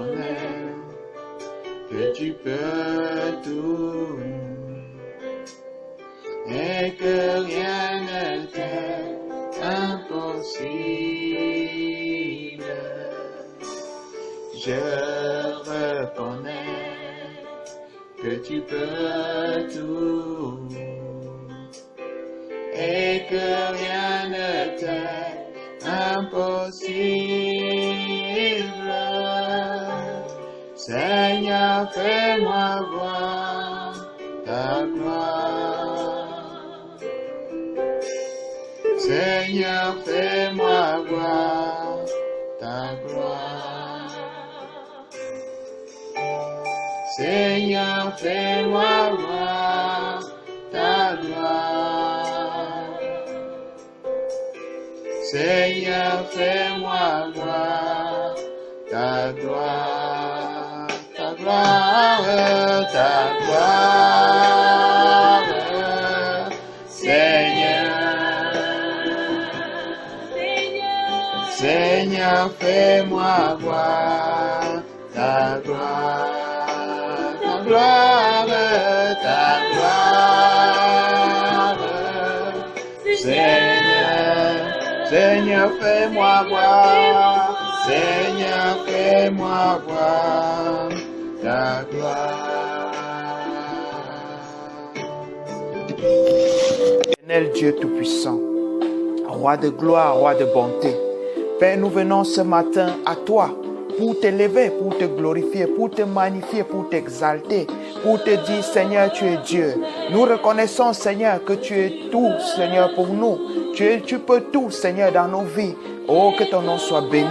reconnais que tu peux tout et que rien ne t'est impossible. Je reconnais que tu peux tout et que rien ne t'est impossible. Seigneur, fais-moi voir ta gloire. Seigneur, fais-moi voir ta gloire. Seigneur, fais-moi voir ta gloire. Seigneur, fais-moi voir ta gloire, ta gloire, ta gloire, Seigneur. Seigneur, fais-moi voir ta gloire, ta gloire, ta gloire, Seigneur. Seigneur, fais-moi voir, Seigneur, fais-moi voir ta gloire. Éternel Dieu Tout-Puissant, Roi de gloire, Roi de bonté, Père, nous venons ce matin à toi pour t'élever, pour te glorifier, pour te magnifier, pour t'exalter, pour te dire, Seigneur, tu es Dieu. Nous reconnaissons, Seigneur, que tu es tout, Seigneur, pour nous. Tu peux tout, Seigneur, dans nos vies. Oh, que ton nom soit béni.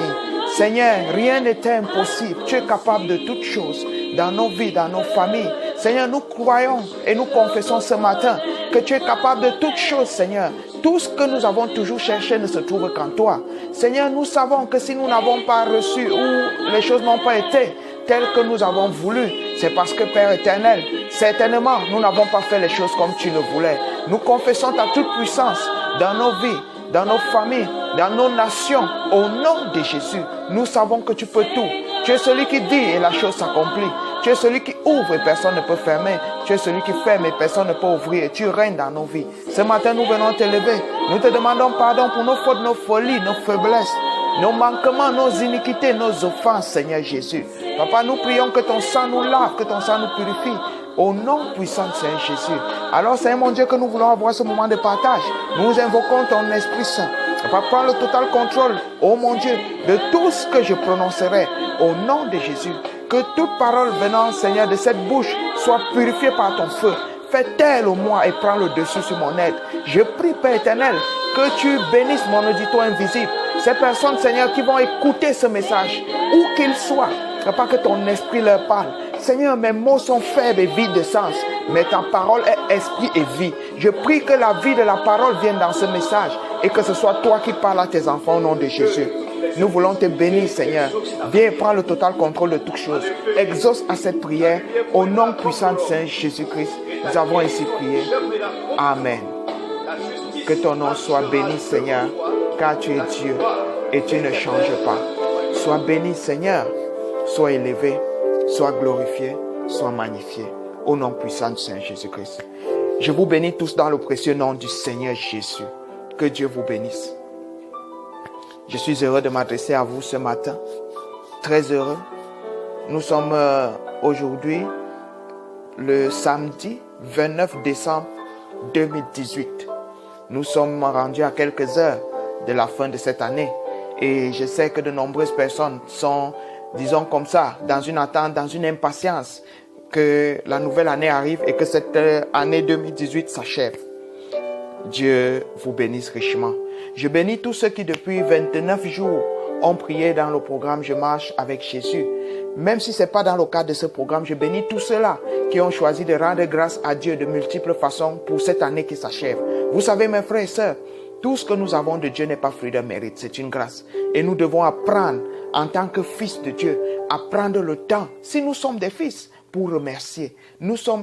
Seigneur, rien n'est impossible. Tu es capable de toutes choses dans nos vies, dans nos familles. Seigneur, nous croyons et nous confessons ce matin que tu es capable de toutes choses, Seigneur. Tout ce que nous avons toujours cherché ne se trouve qu'en toi. Seigneur, nous savons que si nous n'avons pas reçu ou les choses n'ont pas été telles que nous avons voulu, c'est parce que, Père éternel, certainement, nous n'avons pas fait les choses comme tu le voulais. Nous confessons ta toute puissance dans nos vies, dans nos familles, dans nos nations, au nom de Jésus. Nous savons que tu peux tout. Tu es celui qui dit et la chose s'accomplit. Tu es celui qui ouvre et personne ne peut fermer. Tu es celui qui ferme et personne ne peut ouvrir. Et tu règnes dans nos vies. Ce matin, nous venons t'élever. Nous te demandons pardon pour nos fautes, nos folies, nos faiblesses, nos manquements, nos iniquités, nos offenses, Seigneur Jésus. Papa, nous prions que ton sang nous lave, que ton sang nous purifie. Au nom puissant de Seigneur Jésus. Alors, Seigneur mon Dieu, que nous voulons avoir ce moment de partage. Nous invoquons ton Esprit Saint. Papa, prends le total contrôle, oh mon Dieu, de tout ce que je prononcerai au nom de Jésus. Que toute parole venant, Seigneur, de cette bouche soit purifiée par ton feu. Fais taire au moi et prends le dessus sur mon aide. Je prie, Père éternel, que tu bénisses mon auditoire invisible. Ces personnes, Seigneur, qui vont écouter ce message, où qu'ils soient, Papa, que ton esprit leur parle. Seigneur, mes mots sont faibles et vides de sens, mais ta parole est esprit et vie. Je prie que la vie de la parole vienne dans ce message et que ce soit toi qui parles à tes enfants au nom de Jésus. Nous voulons te bénir, Seigneur. Viens prendre le total contrôle de toutes choses. Exauce à cette prière au nom puissant de Saint Jésus-Christ. Nous avons ainsi prié. Amen. Que ton nom soit béni, Seigneur, car tu es Dieu et tu ne changes pas. Sois béni, Seigneur. Sois élevé, sois glorifié, sois magnifié. Au nom puissant de Saint Jésus-Christ. Je vous bénis tous dans le précieux nom du Seigneur Jésus. Que Dieu vous bénisse. Je suis heureux de m'adresser à vous ce matin. Très heureux. Nous sommes aujourd'hui le samedi 29 décembre 2018. Nous sommes rendus à quelques heures de la fin de cette année. Et je sais que de nombreuses personnes sont, disons comme ça, dans une attente, dans une impatience que la nouvelle année arrive et que cette année 2018 s'achève. Dieu vous bénisse richement. Je bénis tous ceux qui depuis 29 jours ont prié dans le programme Je marche avec Jésus. Même si ce n'est pas dans le cadre de ce programme, je bénis tous ceux-là qui ont choisi de rendre grâce à Dieu de multiples façons pour cette année qui s'achève. Vous savez, mes frères et sœurs, tout ce que nous avons de Dieu n'est pas fruit de mérite, c'est une grâce. Et nous devons apprendre, en tant que fils de Dieu, à prendre le temps, si nous sommes des fils, pour remercier.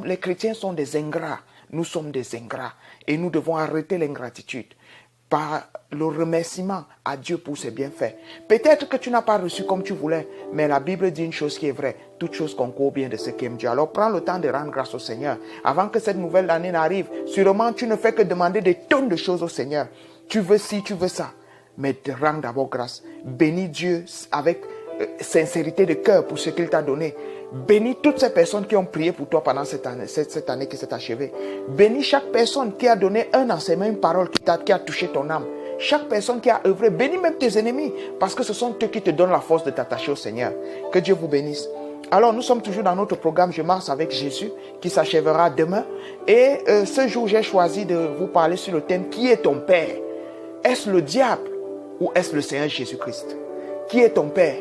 Les chrétiens sont des ingrats. Nous sommes des ingrats. Et nous devons arrêter l'ingratitude. par le remerciement à Dieu pour ses bienfaits. Peut-être que tu n'as pas reçu comme tu voulais, mais la Bible dit une chose qui est vraie. Toute chose concourt bien de ceux qui aiment Dieu. Alors prends le temps de rendre grâce au Seigneur. Avant que cette nouvelle année n'arrive, sûrement tu ne fais que demander des tonnes de choses au Seigneur. Tu veux ci, tu veux ça. Mais te rends d'abord grâce. Bénis Dieu avec sincérité de cœur pour ce qu'il t'a donné. Bénis toutes ces personnes qui ont prié pour toi pendant cette année qui s'est achevée. Bénis chaque personne qui a donné un enseignement, une parole qui a touché ton âme. Chaque personne qui a œuvré. Bénis même tes ennemis, parce que ce sont eux qui te donnent la force de t'attacher au Seigneur. Que Dieu vous bénisse. Alors nous sommes toujours dans notre programme Je marche avec Jésus qui s'achèvera demain. Et ce jour j'ai choisi de vous parler sur le thème Qui est ton Père? Est-ce le diable ou est-ce le Seigneur Jésus-Christ? Qui est ton Père?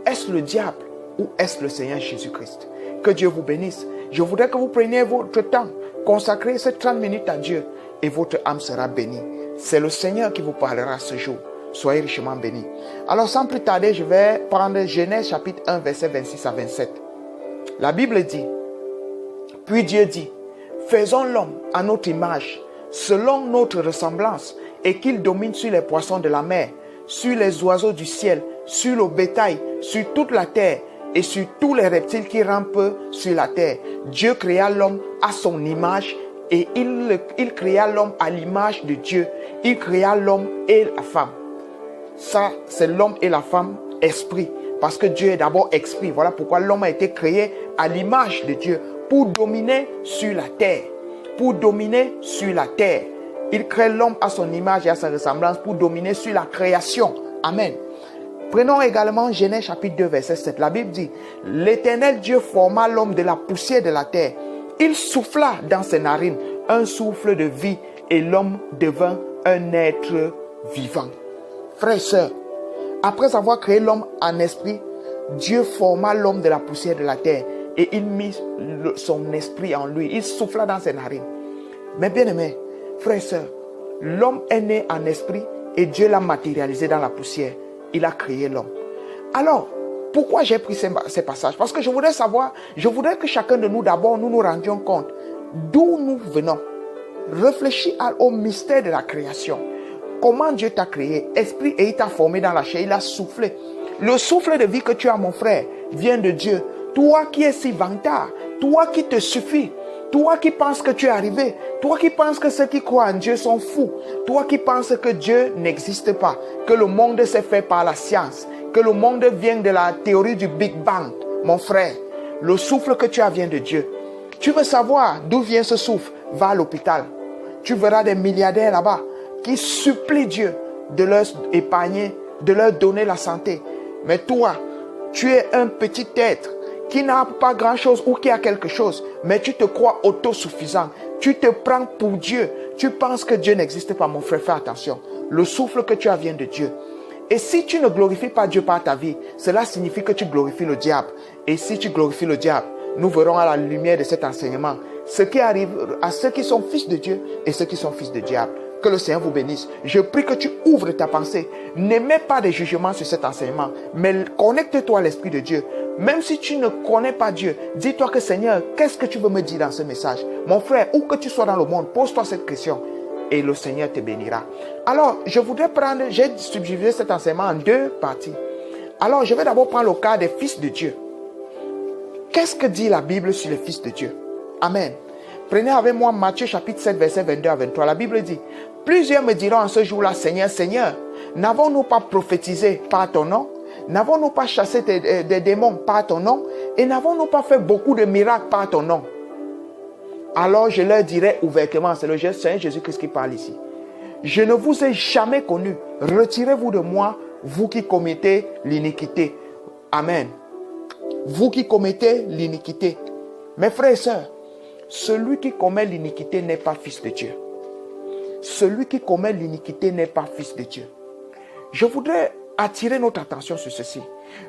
Est-ce le diable ou est-ce le Seigneur Jésus-Christ? Que Dieu vous bénisse. Je voudrais que vous preniez votre temps, consacrez ces 30 minutes à Dieu et votre âme sera bénie. C'est le Seigneur qui vous parlera ce jour. Soyez richement bénis. Alors sans plus tarder, je vais prendre Genèse chapitre 1, verset 26 à 27. La Bible dit, puis Dieu dit, faisons l'homme à notre image, selon notre ressemblance, et qu'il domine sur les poissons de la mer, sur les oiseaux du ciel, sur le bétail, sur toute la terre, et sur tous les reptiles qui rampent sur la terre. Dieu créa l'homme à son image et il créa l'homme à l'image de Dieu. Il créa l'homme et la femme. Ça, c'est l'homme et la femme esprit. Parce que Dieu est d'abord esprit. Voilà pourquoi l'homme a été créé à l'image de Dieu pour dominer sur la terre. Pour dominer sur la terre. Il crée l'homme à son image et à sa ressemblance pour dominer sur la création. Amen. Prenons également Genèse chapitre 2 verset 7. La Bible dit, l'Éternel Dieu forma l'homme de la poussière de la terre. Il souffla dans ses narines un souffle de vie et l'homme devint un être vivant. Frères et sœurs, après avoir créé l'homme en esprit, Dieu forma l'homme de la poussière de la terre et il mit son esprit en lui. Il souffla dans ses narines. Mais bien aimés, frères et sœurs, l'homme est né en esprit et Dieu l'a matérialisé dans la poussière. Il a créé l'homme. Alors, pourquoi j'ai pris ces passages? Parce que je voudrais que chacun de nous, d'abord, nous rendions compte d'où nous venons. Réfléchis au mystère de la création. Comment Dieu t'a créé, esprit, et il t'a formé dans la chair, il a soufflé. Le souffle de vie que tu as, mon frère, vient de Dieu. Toi qui es si vantard, toi qui te suffis, toi qui penses que tu es arrivé, toi qui penses que ceux qui croient en Dieu sont fous, toi qui penses que Dieu n'existe pas, que le monde s'est fait par la science, que le monde vient de la théorie du Big Bang, mon frère, le souffle que tu as vient de Dieu. Tu veux savoir d'où vient ce souffle? Va à l'hôpital. Tu verras des milliardaires là-bas qui supplient Dieu de leur épargner, de leur donner la santé. Mais toi, tu es un petit être qui n'a pas grand-chose ou qui a quelque chose, mais tu te crois autosuffisant. Tu te prends pour Dieu. Tu penses que Dieu n'existe pas, mon frère. Fais attention. Le souffle que tu as vient de Dieu. Et si tu ne glorifies pas Dieu par ta vie, cela signifie que tu glorifies le diable. Et si tu glorifies le diable, nous verrons à la lumière de cet enseignement ce qui arrive à ceux qui sont fils de Dieu et ceux qui sont fils de diable. Que le Seigneur vous bénisse. Je prie que tu ouvres ta pensée. N'émets pas de jugement sur cet enseignement, mais connecte-toi à l'Esprit de Dieu. Même si tu ne connais pas Dieu, dis-toi que Seigneur, qu'est-ce que tu veux me dire dans ce message? Mon frère, où que tu sois dans le monde, pose-toi cette question et le Seigneur te bénira. Alors, j'ai subdivisé cet enseignement en deux parties. Alors, je vais d'abord prendre le cas des fils de Dieu. Qu'est-ce que dit la Bible sur les fils de Dieu? Amen. Prenez avec moi Matthieu chapitre 7, verset 22 à 23. La Bible dit, plusieurs me diront en ce jour-là, Seigneur, Seigneur, n'avons-nous pas prophétisé par ton nom? N'avons-nous pas chassé des démons par ton nom? Et n'avons-nous pas fait beaucoup de miracles par ton nom? Alors je leur dirai ouvertement, c'est le Seigneur Jésus-Christ qui parle ici. Je ne vous ai jamais connu. Retirez-vous de moi, vous qui commettez l'iniquité. Amen. Vous qui commettez l'iniquité. Mes frères et sœurs, celui qui commet l'iniquité n'est pas fils de Dieu. Celui qui commet l'iniquité n'est pas fils de Dieu. Je voudrais attirer notre attention sur ceci.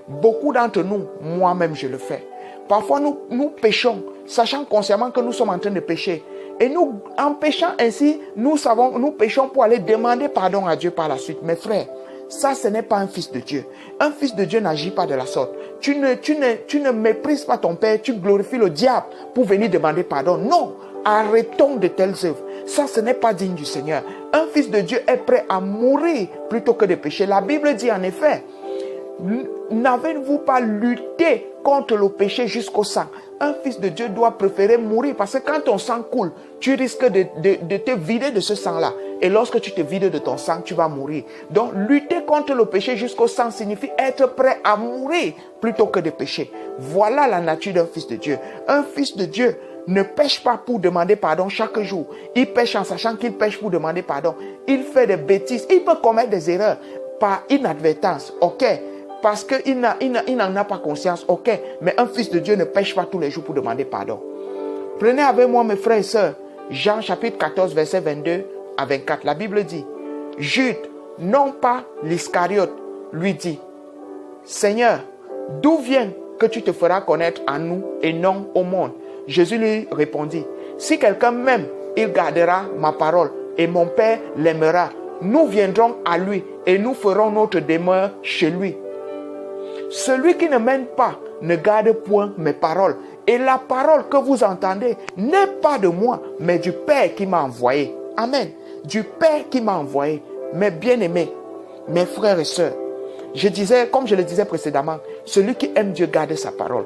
Beaucoup d'entre nous, moi-même je le fais. Parfois nous péchons, sachant consciemment que nous sommes en train de pécher. Et nous, en péchant ainsi, nous péchons pour aller demander pardon à Dieu par la suite. Mes frères, ça ce n'est pas un fils de Dieu. Un fils de Dieu n'agit pas de la sorte. Tu ne méprises pas ton Père, tu glorifies le diable pour venir demander pardon. Non, Arrêtons de telles œuvres. Ça, ce n'est pas digne du Seigneur. Un fils de Dieu est prêt à mourir plutôt que de pécher. La Bible dit en effet, n'avez-vous pas lutté contre le péché jusqu'au sang? Un fils de Dieu doit préférer mourir parce que quand ton sang coule, tu risques de te vider de ce sang-là. Et lorsque tu te vides de ton sang, tu vas mourir. Donc, lutter contre le péché jusqu'au sang signifie être prêt à mourir plutôt que de pécher. Voilà la nature d'un fils de Dieu. Un fils de Dieu ne pêche pas pour demander pardon chaque jour. Il pêche en sachant qu'il pêche pour demander pardon. Il fait des bêtises. Il peut commettre des erreurs par inadvertance. Ok. Parce qu'il n'en a pas conscience. Ok. Mais un fils de Dieu ne pêche pas tous les jours pour demander pardon. Prenez avec moi, mes frères et sœurs, Jean chapitre 14, verset 22 à 24. La Bible dit, Jude, non pas l'Iscariote, lui dit, Seigneur, d'où vient que tu te feras connaître à nous et non au monde? Jésus lui répondit, si quelqu'un m'aime, il gardera ma parole et mon Père l'aimera. Nous viendrons à lui et nous ferons notre demeure chez lui. Celui qui ne m'aime pas ne garde point mes paroles. Et la parole que vous entendez n'est pas de moi, mais du Père qui m'a envoyé. Amen. Du Père qui m'a envoyé. Mes bien-aimés, mes frères et sœurs, je disais, comme je le disais précédemment, celui qui aime Dieu garde sa parole.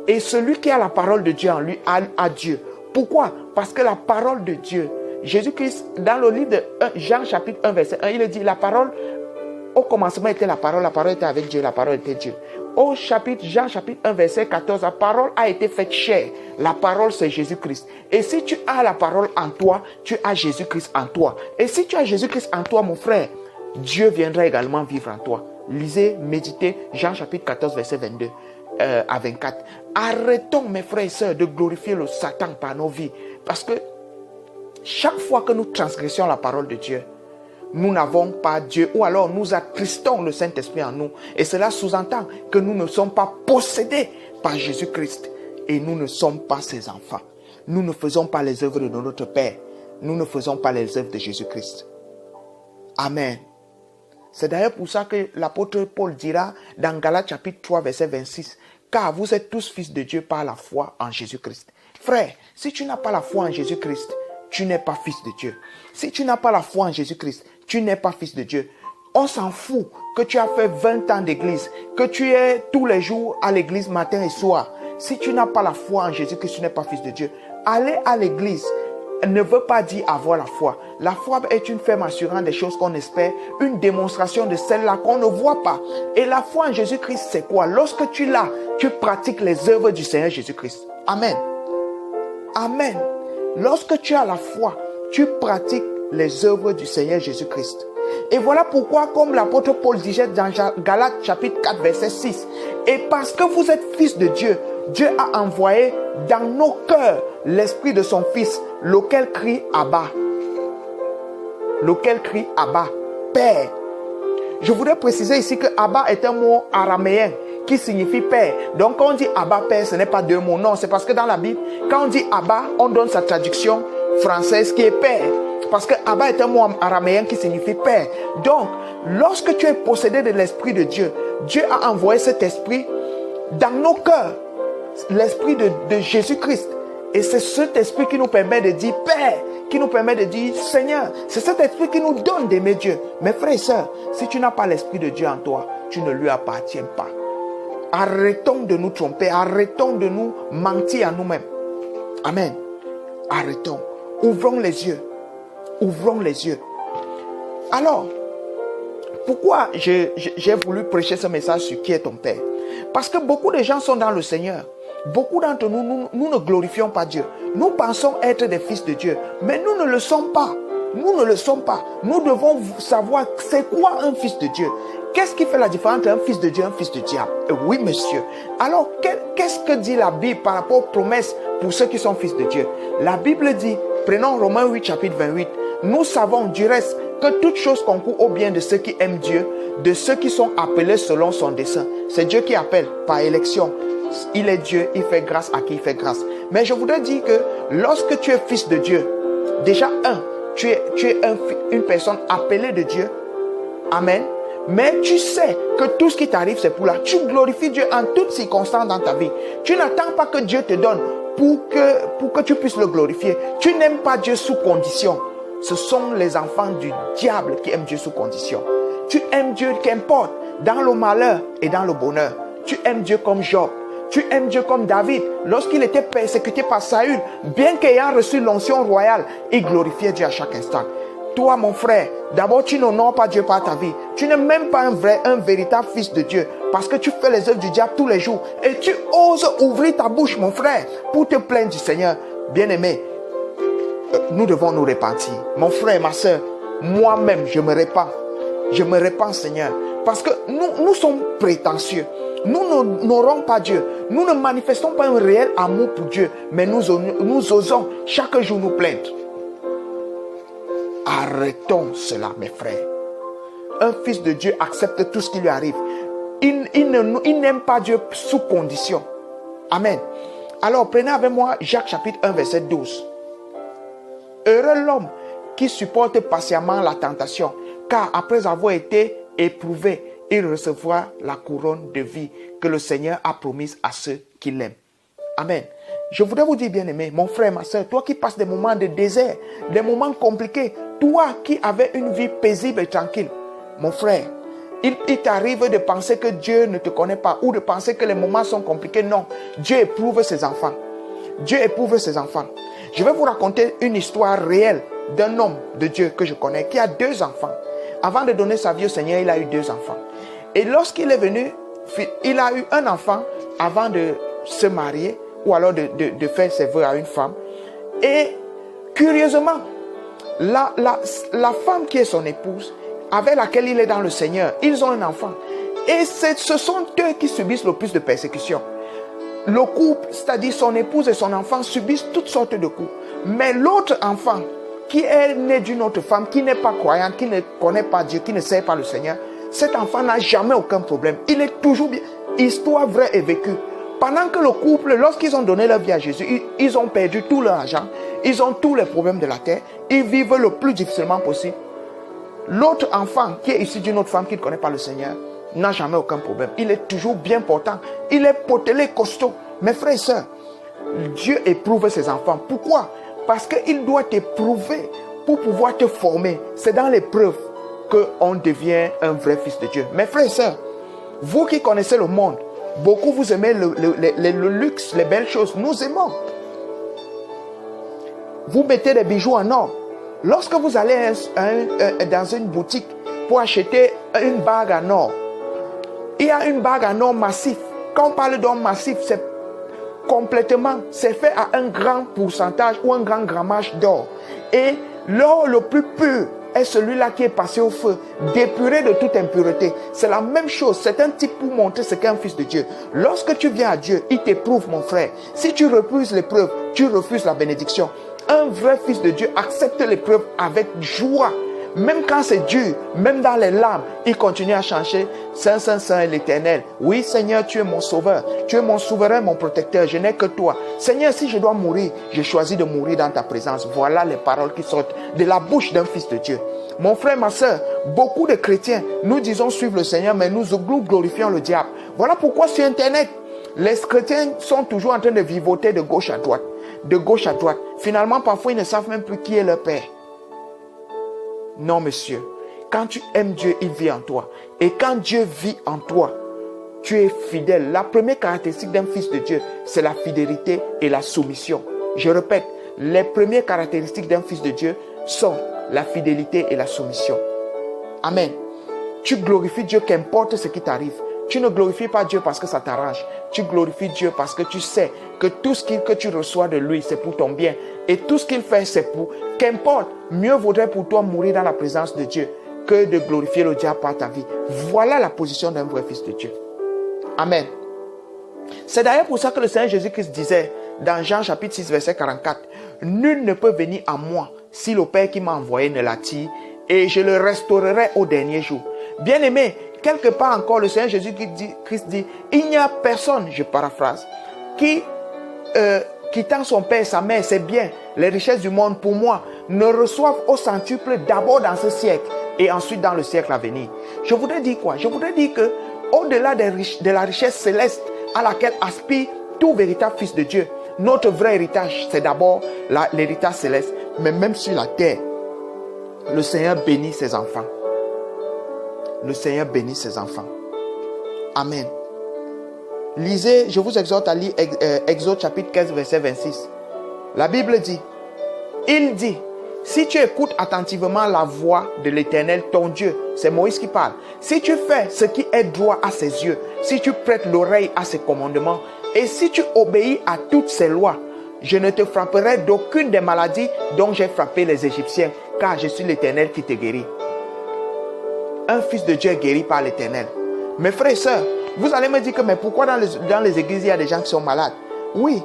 Et celui qui a la parole de Dieu en lui a Dieu. Pourquoi? Parce que la parole de Dieu, Jésus-Christ, dans le livre de Jean chapitre 1, verset 1, il dit, la parole, au commencement était la parole était avec Dieu, la parole était Dieu. Au chapitre, Jean chapitre 1, verset 14, la parole a été faite chair. La parole, c'est Jésus-Christ. Et si tu as la parole en toi, tu as Jésus-Christ en toi. Et si tu as Jésus-Christ en toi, mon frère, Dieu viendra également vivre en toi. Lisez, méditez, Jean chapitre 14, verset 22 à 24. Arrêtons, mes frères et sœurs, de glorifier le Satan par nos vies. Parce que chaque fois que nous transgressions la parole de Dieu, nous n'avons pas Dieu, ou alors nous attristons le Saint-Esprit en nous. Et cela sous-entend que nous ne sommes pas possédés par Jésus-Christ. Et nous ne sommes pas ses enfants. Nous ne faisons pas les œuvres de notre Père. Nous ne faisons pas les œuvres de Jésus-Christ. Amen. C'est d'ailleurs pour ça que l'apôtre Paul dira dans Galates chapitre 3, verset 26, « Car vous êtes tous fils de Dieu par la foi en Jésus-Christ. » Frère, si tu n'as pas la foi en Jésus-Christ, tu n'es pas fils de Dieu. Si tu n'as pas la foi en Jésus-Christ, tu n'es pas fils de Dieu. On s'en fout que tu as fait 20 ans d'église, que tu es tous les jours à l'église matin et soir. Si tu n'as pas la foi en Jésus-Christ, tu n'es pas fils de Dieu. Aller à l'église ne veut pas dire avoir la foi. La foi est une ferme assurance des choses qu'on espère, une démonstration de celle-là qu'on ne voit pas. Et la foi en Jésus-Christ, c'est quoi? Lorsque tu l'as, tu pratiques les œuvres du Seigneur Jésus-Christ. Amen. Amen. Lorsque tu as la foi, tu pratiques les œuvres du Seigneur Jésus-Christ. Et voilà pourquoi, comme l'apôtre Paul disait dans Galates chapitre 4, verset 6, et parce que vous êtes fils de Dieu, Dieu a envoyé dans nos cœurs l'esprit de son Fils, lequel crie Abba. Lequel crie Abba, Père. Je voudrais préciser ici que Abba est un mot araméen qui signifie Père. Donc quand on dit Abba, Père, ce n'est pas deux mots. Non, c'est parce que dans la Bible, quand on dit Abba, on donne sa traduction française qui est Père. Parce que Abba est un mot araméen qui signifie Père. Donc, lorsque tu es possédé de l'Esprit de Dieu, Dieu a envoyé cet Esprit dans nos cœurs. L'Esprit de Jésus-Christ. Et c'est cet Esprit qui nous permet de dire Père, qui nous permet de dire Seigneur. C'est cet Esprit qui nous donne d'aimer Dieu. Mes frères et sœurs, si tu n'as pas l'Esprit de Dieu en toi, tu ne lui appartiens pas. Arrêtons de nous tromper, arrêtons de nous mentir à nous-mêmes. Amen. Arrêtons. Ouvrons les yeux. Ouvrons les yeux. Alors, pourquoi j'ai voulu prêcher ce message sur qui est ton Père? Parce que beaucoup de gens sont dans le Seigneur. Beaucoup d'entre nous ne glorifions pas Dieu. Nous pensons être des fils de Dieu, mais nous ne le sommes pas. Nous ne le sommes pas. Nous devons savoir c'est quoi un fils de Dieu. Qu'est-ce qui fait la différence entre un fils de Dieu et un fils de diable? Oui, monsieur. Alors, qu'est-ce que dit la Bible par rapport aux promesses pour ceux qui sont fils de Dieu? La Bible dit, prenons Romains 8, chapitre 28, nous savons du reste que toute chose concourt au bien de ceux qui aiment Dieu, de ceux qui sont appelés selon son dessein. C'est Dieu qui appelle par élection. Il est Dieu, il fait grâce à qui il fait grâce. Mais je voudrais dire que lorsque tu es fils de Dieu, déjà tu es une personne appelée de Dieu. Amen. Mais tu sais que tout ce qui t'arrive, c'est pour là. Tu glorifies Dieu en toutes circonstances dans ta vie. Tu n'attends pas que Dieu te donne pour que tu puisses le glorifier. Tu n'aimes pas Dieu sous condition. Ce sont les enfants du diable qui aiment Dieu sous condition. Tu aimes Dieu, qu'importe, dans le malheur et dans le bonheur. Tu aimes Dieu comme Job. Tu aimes Dieu comme David. Lorsqu'il était persécuté par Saül, bien qu'ayant reçu l'onction royale, il glorifiait Dieu à chaque instant. Toi, mon frère, d'abord, tu n'honores pas Dieu par ta vie. Tu n'es même pas un véritable fils de Dieu. Parce que tu fais les œuvres du diable tous les jours. Et tu oses ouvrir ta bouche, mon frère, pour te plaindre du Seigneur. Bien-aimé, nous devons nous repentir. Mon frère, ma soeur, moi-même, je me repens. Je me repens, Seigneur. Parce que nous sommes prétentieux. Nous n'honorons pas Dieu. Nous ne manifestons pas un réel amour pour Dieu. Mais nous osons chaque jour nous plaindre. Arrêtons cela, mes frères. Un fils de Dieu accepte tout ce qui lui arrive. Il n'aime pas Dieu sous condition. Amen. Alors, prenez avec moi Jacques chapitre 1, verset 12. Heureux l'homme qui supporte patiemment la tentation, car après avoir été éprouvé, il recevra la couronne de vie que le Seigneur a promise à ceux qui l'aiment. Amen. Je voudrais vous dire, bien-aimé, mon frère, ma soeur, toi qui passes des moments de désert, des moments compliqués, toi qui avais une vie paisible et tranquille, mon frère, il t'arrive de penser que Dieu ne te connaît pas ou de penser que les moments sont compliqués. Non, Dieu éprouve ses enfants. Dieu éprouve ses enfants. Je vais vous raconter une histoire réelle d'un homme de Dieu que je connais qui a 2 enfants. Avant de donner sa vie au Seigneur, il a eu 2 enfants. Et lorsqu'il est venu, il a eu un enfant avant de se marier ou alors de faire ses vœux à une femme. Et curieusement, la femme qui est son épouse, avec laquelle il est dans le Seigneur, ils ont un enfant. Et ce sont eux qui subissent le plus de persécutions. Le couple, c'est-à-dire son épouse et son enfant, subissent toutes sortes de coups. Mais l'autre enfant, qui est né d'une autre femme, qui n'est pas croyante, qui ne connaît pas Dieu, qui ne sait pas le Seigneur, cet enfant n'a jamais aucun problème. Il est toujours bien. Histoire vraie et vécue. Pendant que le couple, lorsqu'ils ont donné leur vie à Jésus, ils ont perdu tout leur argent, ils ont tous les problèmes de la terre, ils vivent le plus difficilement possible. L'autre enfant, qui est issu d'une autre femme qui ne connaît pas le Seigneur, n'a jamais aucun problème. Il est toujours bien portant. Il est potelé, costaud. Mes frères et sœurs, Dieu éprouve ses enfants. Pourquoi? Parce qu'il doit t'éprouver pour pouvoir te former. C'est dans l'épreuve qu'on devient un vrai fils de Dieu. Mes frères et sœurs, vous qui connaissez le monde, beaucoup vous aimez le luxe, les belles choses. Nous aimons. Vous mettez des bijoux en or. Lorsque vous allez dans une boutique pour acheter une bague en or, il y a une bague en or massif. Quand on parle d'or massif, c'est fait à un grand pourcentage ou un grand grammage d'or. Et l'or le plus pur est celui-là qui est passé au feu, dépuré de toute impureté. C'est la même chose, c'est un type pour montrer ce qu'est un fils de Dieu. Lorsque tu viens à Dieu, il t'éprouve, mon frère. Si tu refuses l'épreuve, tu refuses la bénédiction. Un vrai fils de Dieu accepte l'épreuve avec joie. Même quand c'est dur, même dans les larmes, il continue à chanter Saint, Saint, Saint est l'Éternel. Oui, Seigneur, tu es mon sauveur. Tu es mon souverain, mon protecteur. Je n'ai que toi. Seigneur, si je dois mourir, j'ai choisi de mourir dans ta présence. Voilà les paroles qui sortent de la bouche d'un fils de Dieu. Mon frère, ma soeur, beaucoup de chrétiens, nous disons suivre le Seigneur, mais nous glorifions le diable. Voilà pourquoi sur Internet, les chrétiens sont toujours en train de vivoter de gauche à droite. De gauche à droite. Finalement, parfois, ils ne savent même plus qui est leur père. Non, monsieur. Quand tu aimes Dieu, il vit en toi. Et quand Dieu vit en toi, tu es fidèle. La première caractéristique d'un fils de Dieu, c'est la fidélité et la soumission. Je répète, les premières caractéristiques d'un fils de Dieu sont la fidélité et la soumission. Amen. Tu glorifies Dieu qu'importe ce qui t'arrive. Tu ne glorifies pas Dieu parce que ça t'arrange. Tu glorifies Dieu parce que tu sais que tout ce que tu reçois de lui, c'est pour ton bien. Et tout ce qu'il fait, c'est pour... Qu'importe, mieux vaudrait pour toi mourir dans la présence de Dieu que de glorifier le diable par ta vie. Voilà la position d'un vrai fils de Dieu. Amen. C'est d'ailleurs pour ça que le Seigneur Jésus-Christ disait dans Jean chapitre 6, verset 44, « Nul ne peut venir à moi si le Père qui m'a envoyé ne l'attire, et je le restaurerai au dernier jour. » Bien-aimé, quelque part encore, le Seigneur Jésus-Christ dit, il n'y a personne, je paraphrase, qui quittant son père et sa mère, c'est bien, les richesses du monde pour moi, ne reçoivent au centuple d'abord dans ce siècle et ensuite dans le siècle à venir. Je voudrais dire quoi? Je voudrais dire que au-delà de la richesse céleste à laquelle aspire tout véritable fils de Dieu, notre vrai héritage, c'est d'abord l'héritage céleste. Mais même sur la terre, le Seigneur bénit ses enfants. Le Seigneur bénit ses enfants. Amen. Lisez, je vous exhorte à lire Exode chapitre 15, verset 26. La Bible dit, il dit, si tu écoutes attentivement la voix de l'Éternel, ton Dieu, c'est Moïse qui parle. Si tu fais ce qui est droit à ses yeux, si tu prêtes l'oreille à ses commandements, et si tu obéis à toutes ses lois, je ne te frapperai d'aucune des maladies dont j'ai frappé les Égyptiens, car je suis l'Éternel qui te guérit. Un fils de Dieu est guéri par l'Éternel. Mes frères et sœurs, vous allez me dire que mais pourquoi dans les églises il y a des gens qui sont malades? Oui,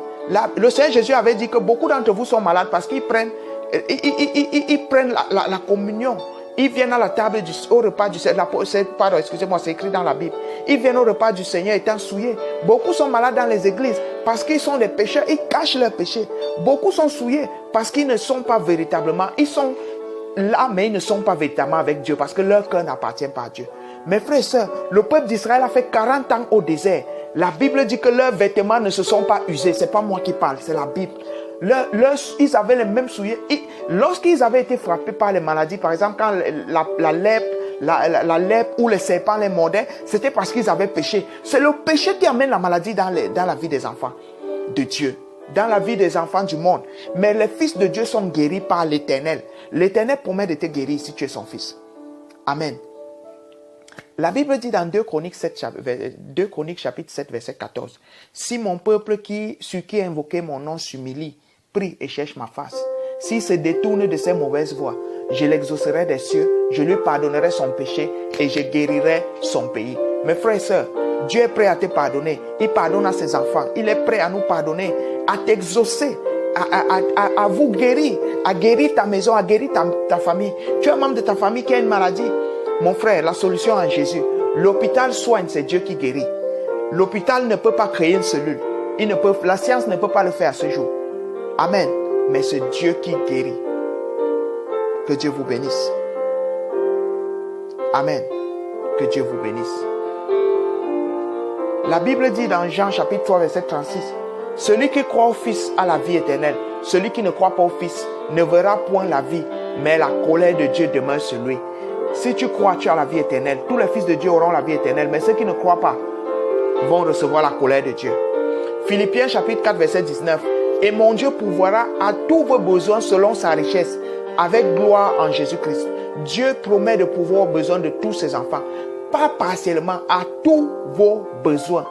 le Seigneur Jésus avait dit que beaucoup d'entre vous sont malades parce qu'ils prennent la communion. Ils viennent à la table au repas du Seigneur. Pardon, excusez-moi, c'est écrit dans la Bible. Ils viennent au repas du Seigneur étant souillés. Beaucoup sont malades dans les églises parce qu'ils sont des pécheurs. Ils cachent leurs péchés. Beaucoup sont souillés parce qu'ils ne sont pas véritablement. Ils sont là, mais ils ne sont pas véritablement avec Dieu parce que leur cœur n'appartient pas à Dieu. Mes frères et sœurs, le peuple d'Israël a fait 40 ans au désert. La Bible dit que leurs vêtements ne se sont pas usés. Ce n'est pas moi qui parle, c'est la Bible. Ils avaient les mêmes souliers. Lorsqu'ils avaient été frappés par les maladies, par exemple, quand la lèpre ou les serpents les mordaient, c'était parce qu'ils avaient péché. C'est le péché qui amène la maladie dans la vie des enfants de Dieu, dans la vie des enfants du monde. Mais les fils de Dieu sont guéris par l'Éternel. L'Éternel promet de te guérir si tu es son fils. Amen. La Bible dit dans 2 Chroniques chapitre 7, verset 14. Si mon peuple sur qui invoquait mon nom s'humilie, prie et cherche ma face, s'il se détourne de ses mauvaises voies, je l'exaucerai des cieux, je lui pardonnerai son péché et je guérirai son pays. Mes frères et sœurs, Dieu est prêt à te pardonner. Il pardonne à ses enfants. Il est prêt à nous pardonner, à t'exaucer, à vous guérir, à guérir ta maison, à guérir ta famille. Tu es un membre de ta famille qui a une maladie. Mon frère, la solution en Jésus. L'hôpital soigne, c'est Dieu qui guérit. L'hôpital ne peut pas créer une cellule. La science ne peut pas le faire à ce jour. Amen. Mais c'est Dieu qui guérit. Que Dieu vous bénisse. Amen. Que Dieu vous bénisse. La Bible dit dans Jean chapitre 3 verset 36, celui qui croit au Fils a la vie éternelle. Celui qui ne croit pas au Fils ne verra point la vie, mais la colère de Dieu demeure sur lui. Si tu crois, tu as la vie éternelle. Tous les fils de Dieu auront la vie éternelle, mais ceux qui ne croient pas vont recevoir la colère de Dieu. Philippiens chapitre 4 verset 19. Et mon Dieu pourvoira à tous vos besoins selon sa richesse, avec gloire en Jésus-Christ. Dieu promet de pourvoir aux besoins de tous ses enfants, pas partiellement, à tous vos besoins.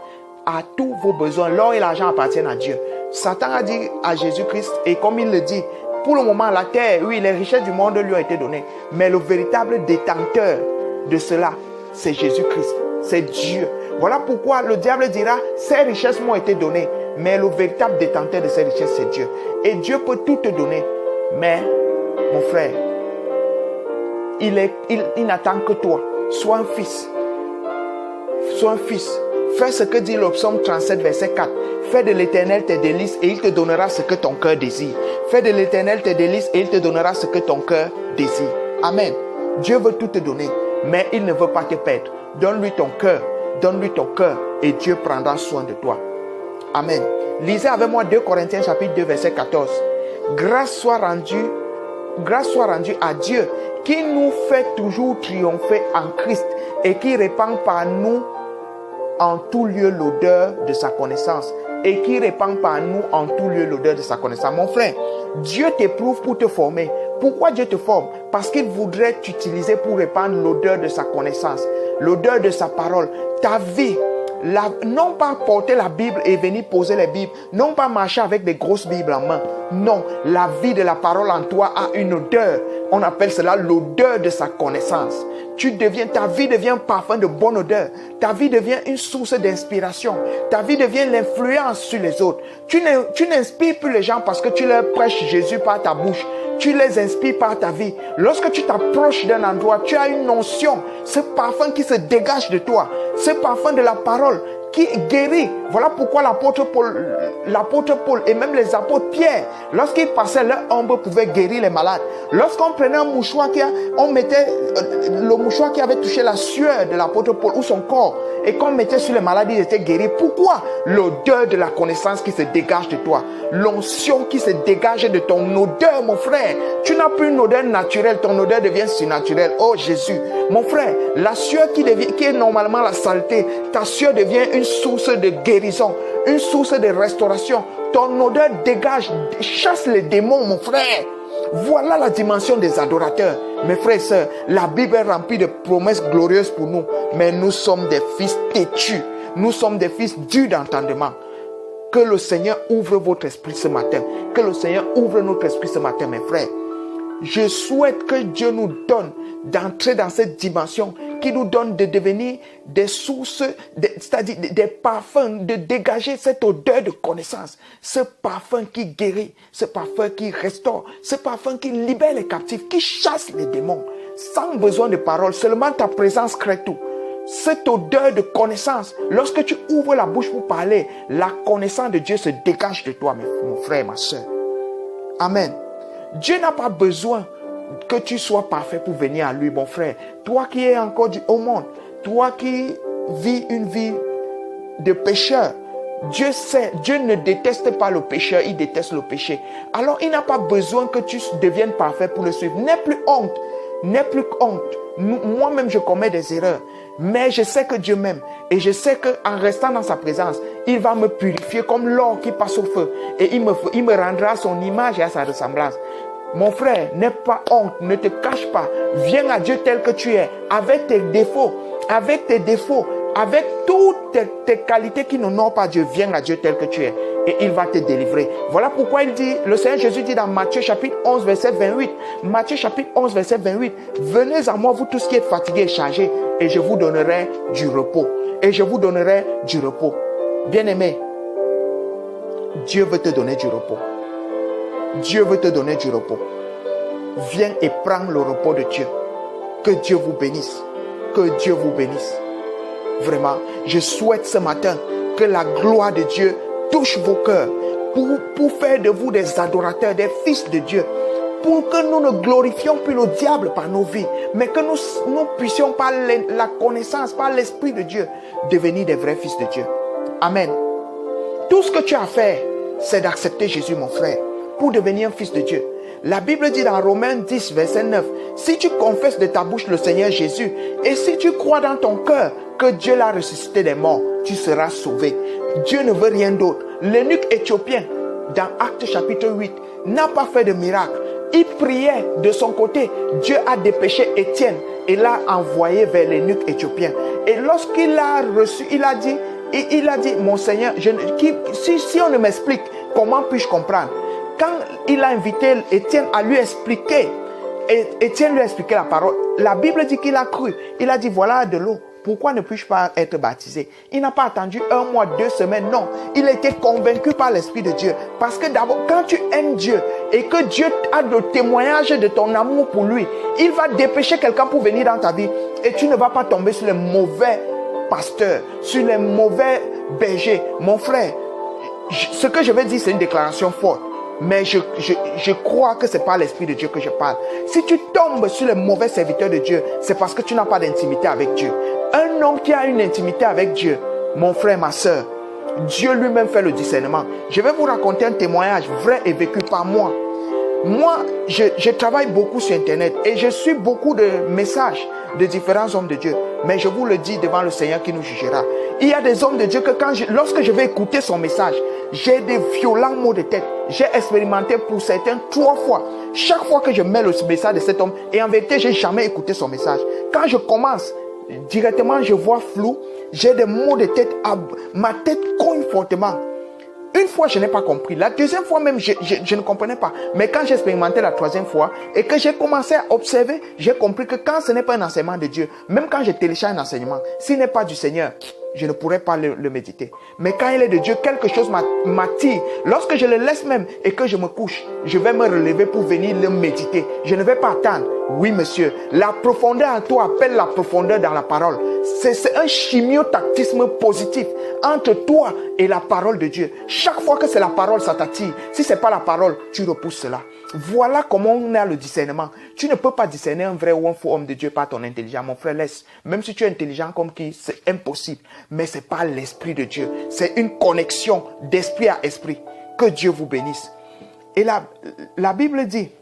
À tous vos besoins. L'or et l'argent appartiennent à Dieu. Satan a dit à Jésus-Christ, et comme il le dit, pour le moment, la terre, oui, les richesses du monde lui ont été données. Mais le véritable détenteur de cela, c'est Jésus-Christ. C'est Dieu. Voilà pourquoi le diable dira, ces richesses m'ont été données. Mais le véritable détenteur de ces richesses, c'est Dieu. Et Dieu peut tout te donner. Mais, mon frère, il n'attend que toi. Sois un fils. Sois un fils. Fais ce que dit le psaume 37, verset 4. Fais de l'Éternel tes délices et il te donnera ce que ton cœur désire. Fais de l'Éternel tes délices et il te donnera ce que ton cœur désire. Amen. Dieu veut tout te donner, mais il ne veut pas te perdre. Donne-lui ton cœur. Donne-lui ton cœur et Dieu prendra soin de toi. Amen. Lisez avec moi 2 Corinthiens chapitre 2, verset 14. Grâce soit rendue à Dieu qui nous fait toujours triompher en Christ et qui répand par nous en tout lieu l'odeur de sa connaissance. Et qui répand par nous en tout lieu l'odeur de sa connaissance. Mon frère, Dieu t'éprouve pour te former. Pourquoi Dieu te forme? Parce qu'il voudrait t'utiliser pour répandre l'odeur de sa connaissance, l'odeur de sa parole. Ta vie, non pas porter la Bible et venir poser les Bibles, non pas marcher avec des grosses Bibles en main. Non, la vie de la parole en toi a une odeur. On appelle cela l'odeur de sa connaissance. Ta vie devient un parfum de bonne odeur. Ta vie devient une source d'inspiration. Ta vie devient l'influence sur les autres. Tu n'inspires plus les gens parce que tu leur prêches Jésus par ta bouche. Tu les inspires par ta vie. Lorsque tu t'approches d'un endroit, tu as une notion. Ce parfum qui se dégage de toi, ce parfum de la parole qui guérit. Voilà pourquoi l'apôtre Paul et même les apôtres Pierre, lorsqu'ils passaient, leur ombre pouvait guérir les malades. Lorsqu'on prenait un mouchoir, on mettait le mouchoir qui avait touché la sueur de l'apôtre Paul ou son corps, et qu'on mettait sur les malades, ils étaient guéris. Pourquoi? L'odeur de la connaissance qui se dégage de toi, l'onction qui se dégage de ton odeur, mon frère. Tu n'as plus une odeur naturelle, ton odeur devient surnaturelle. Oh Jésus, mon frère, la sueur qui est normalement la saleté, ta sueur devient une source de guérison, une source de restauration. Ton odeur dégage, chasse les démons, mon frère. Voilà la dimension des adorateurs. Mes frères et sœurs, la Bible est remplie de promesses glorieuses pour nous. Mais nous sommes des fils têtus. Nous sommes des fils durs d'entendement. Que le Seigneur ouvre votre esprit ce matin. Que le Seigneur ouvre notre esprit ce matin, mes frères. Je souhaite que Dieu nous donne d'entrer dans cette dimension qui nous donne de devenir des sources, c'est-à-dire des parfums, de dégager cette odeur de connaissance, ce parfum qui guérit, ce parfum qui restaure, ce parfum qui libère les captifs, qui chasse les démons, sans besoin de paroles, seulement ta présence crée tout. Cette odeur de connaissance, lorsque tu ouvres la bouche pour parler, la connaissance de Dieu se dégage de toi, mon frère, ma soeur. Amen. Dieu n'a pas besoin que tu sois parfait pour venir à lui, mon frère. Toi qui es encore au monde, toi qui vis une vie de pécheur, Dieu sait, Dieu ne déteste pas le pécheur, il déteste le péché. Alors il n'a pas besoin que tu deviennes parfait pour le suivre. N'aie plus honte, n'aie plus honte. Moi-même je commets des erreurs, mais je sais que Dieu m'aime et je sais qu'en restant dans sa présence, il va me purifier comme l'or qui passe au feu et il me rendra à son image et à sa ressemblance. Mon frère, n'aie pas honte, ne te cache pas. Viens à Dieu tel que tu es, avec tes défauts, avec toutes tes qualités qui n'honorent pas Dieu. Viens à Dieu tel que tu es et il va te délivrer. Voilà pourquoi le Seigneur Jésus dit dans Matthieu chapitre 11 verset 28, Matthieu chapitre 11 verset 28, venez à moi vous tous qui êtes fatigués et chargés et je vous donnerai du repos. Et je vous donnerai du repos. Bien-aimé, Dieu veut te donner du repos. Dieu veut te donner du repos. Viens et prends le repos de Dieu. Que Dieu vous bénisse. Que Dieu vous bénisse. Vraiment, je souhaite ce matin que la gloire de Dieu touche vos cœurs pour faire de vous des adorateurs, des fils de Dieu. Pour que nous ne glorifions plus le diable par nos vies, mais que nous puissions par la connaissance, par l'Esprit de Dieu, devenir des vrais fils de Dieu. Amen. Tout ce que tu as à faire, c'est d'accepter Jésus, mon frère, pour devenir un fils de Dieu. La Bible dit dans Romains 10, verset 9, si tu confesses de ta bouche le Seigneur Jésus, et si tu crois dans ton cœur que Dieu l'a ressuscité des morts, tu seras sauvé. Dieu ne veut rien d'autre. L'eunuque éthiopien, dans Actes chapitre 8, n'a pas fait de miracle. Il priait de son côté. Dieu a dépêché Étienne et l'a envoyé vers l'eunuque éthiopien. Et lorsqu'il l'a reçu, il a dit, mon Seigneur, si on ne m'explique, comment puis-je comprendre? Quand il a invité Étienne à lui expliquer, Étienne lui a expliqué la parole. La Bible dit qu'il a cru. Il a dit, voilà de l'eau. Pourquoi ne puis-je pas être baptisé? Il n'a pas attendu 1 mois, 2 semaines, non. Il a été convaincu par l'Esprit de Dieu. Parce que d'abord, quand tu aimes Dieu et que Dieu a le témoignage de ton amour pour lui, il va dépêcher quelqu'un pour venir dans ta vie et tu ne vas pas tomber sur les mauvais pasteurs, sur les mauvais bergers. Mon frère, ce que je vais dire, c'est une déclaration forte. Mais je crois que ce n'est pas l'Esprit de Dieu que je parle. Si tu tombes sur les mauvais serviteurs de Dieu, c'est parce que tu n'as pas d'intimité avec Dieu. Un homme qui a une intimité avec Dieu, mon frère, ma soeur, Dieu lui-même fait le discernement. Je vais vous raconter un témoignage vrai et vécu par moi. Moi, je travaille beaucoup sur Internet et je suis beaucoup de messages de différents hommes de Dieu. Mais je vous le dis devant le Seigneur qui nous jugera. Il y a des hommes de Dieu que lorsque je vais écouter son message, j'ai des violents maux de tête. J'ai expérimenté pour certains 3 fois. Chaque fois que je mets le message de cet homme, et en vérité, je n'ai jamais écouté son message. Quand je commence, directement, je vois flou. J'ai des maux de tête. Ma tête cogne fortement. Une fois, je n'ai pas compris. La deuxième fois même, je ne comprenais pas. Mais quand j'ai expérimenté la 3e fois et que j'ai commencé à observer, j'ai compris que quand ce n'est pas un enseignement de Dieu, même quand je télécharge un enseignement, s'il n'est pas du Seigneur, je ne pourrais pas le méditer. Mais quand il est de Dieu, quelque chose m'attire. Lorsque je le laisse même et que je me couche, je vais me relever pour venir le méditer. Je ne vais pas attendre. Oui, monsieur, la profondeur en toi appelle la profondeur dans la parole. C'est un chimiotactisme positif entre toi et la parole de Dieu. Chaque fois que c'est la parole, ça t'attire. Si ce n'est pas la parole, tu repousses cela. Voilà comment on a le discernement. Tu ne peux pas discerner un vrai ou un faux homme de Dieu par ton intelligence. Mon frère, laisse. Même si tu es intelligent comme qui, c'est impossible. Mais ce n'est pas l'esprit de Dieu. C'est une connexion d'esprit à esprit. Que Dieu vous bénisse. Et la Bible dit,